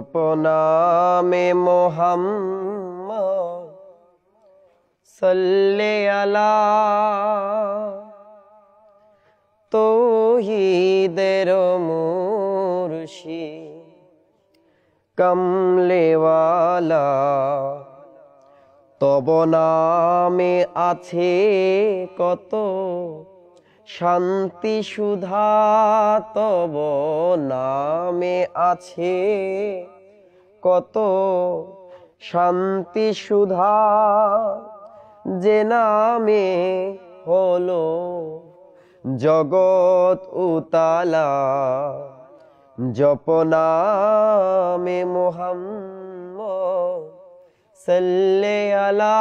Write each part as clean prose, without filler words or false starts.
জপনামে মোহাম্মদ সাল্লে আলা তৌহিদের মুর্শিদ কামলেওয়ালা তব নামে আছে কত শান্তি সুধা তব নামে আছে কত শান্তি সুধা যে নামে হলো জগৎ উতালা জপনামে মোহাম্মদ সাল্লে আলা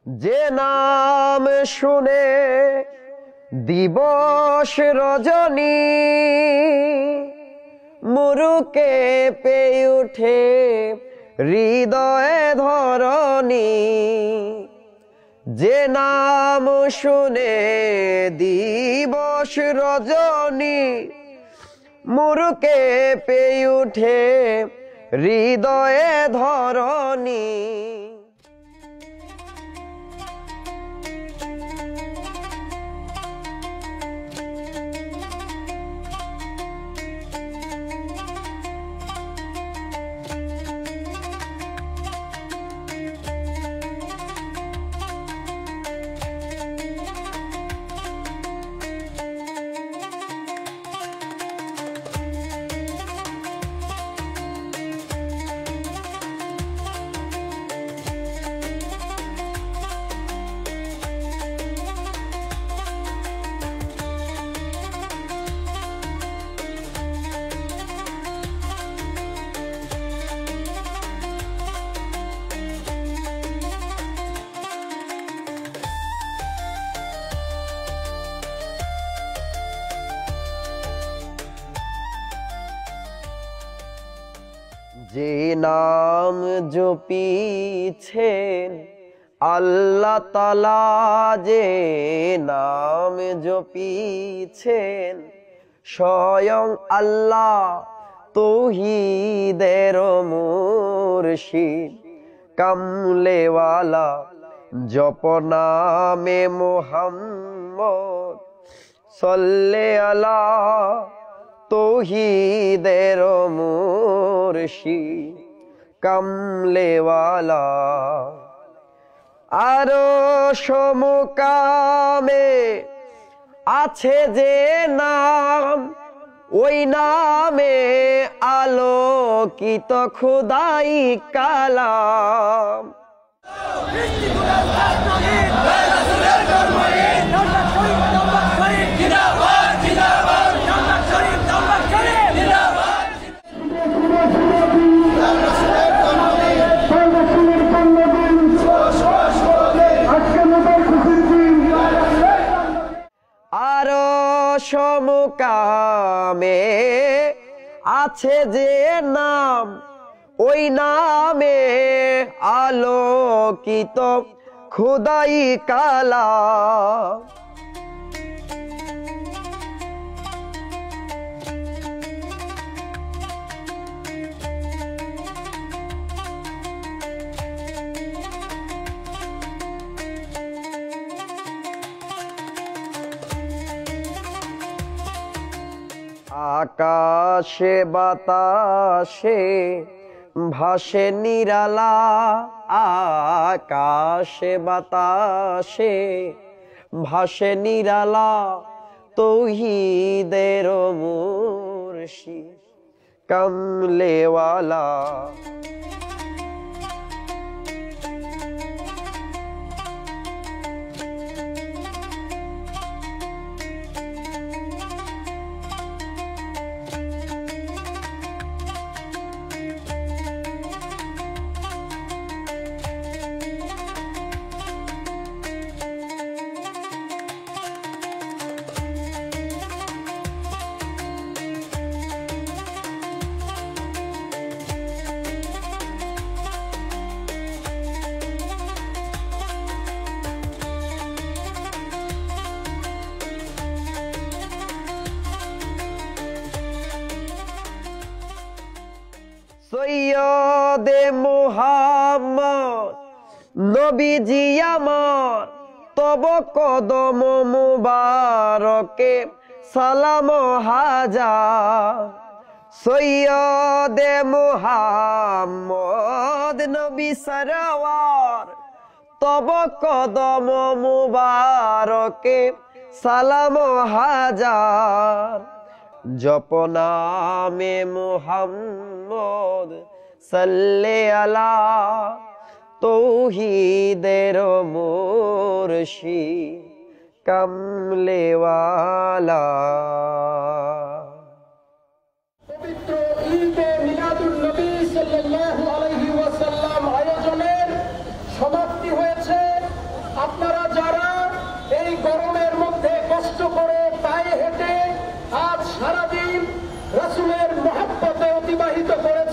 যে নাম শুনে দিবস রজনী মুরুকে পেয়ে উঠে হৃদয়ে ধরণী যে নাম শুনে দিবস রজনী মুরুকে পেয়ে উঠে হৃদয়ে ধরণী যে নাম জপিছেন আল্লাহ তাআলা যে নাম জপিছেন স্বয়ং আল্লাহ তৌহিদের মুর্শিদ কামলেওয়ালা জপনামে মোহাম্মদ সাল্লে আলা তৌহিদের মুর্শিদ কামলেওয়ালা আরশ মুকামে আছে যে নাম ওই নামে আলোকিত খোদাই কালাম আরশ মুকামে আছে যে নাম ওই নামে আলোকিত খোদাই কালাম আকাশে বাতাসে ভাসে নিরালা, আকাশে বাতাসে ভাসে নিরালা, তৌহিদের মুর্শিদ কামলেওয়ালা। সৈয়দে মুহাম্মদ নবীজি আমার, তব কদম মুবারকে সালাম হাজার। সৈয়দে মুহাম্মদ নবী সরওয়ার, তব কদম মুবারকে সালাম হাজার। জপনামে মুহাম্মদ সাল্লে আলা, তৌহিদের মুর্শিদ কামলেওয়ালা। পবিত্র ঈদে মিলাদুন নবী সাল্লাল্লাহু আলাইহি ওয়াসাল্লাম আয়োজনের সমাপ্তি হয়েছে। আপনারা যারা এই গরমের মধ্যে কষ্ট করে পায়ে হেঁটে আজ সারাদিন রাসূলের মহব্বতে অতিবাহিত করে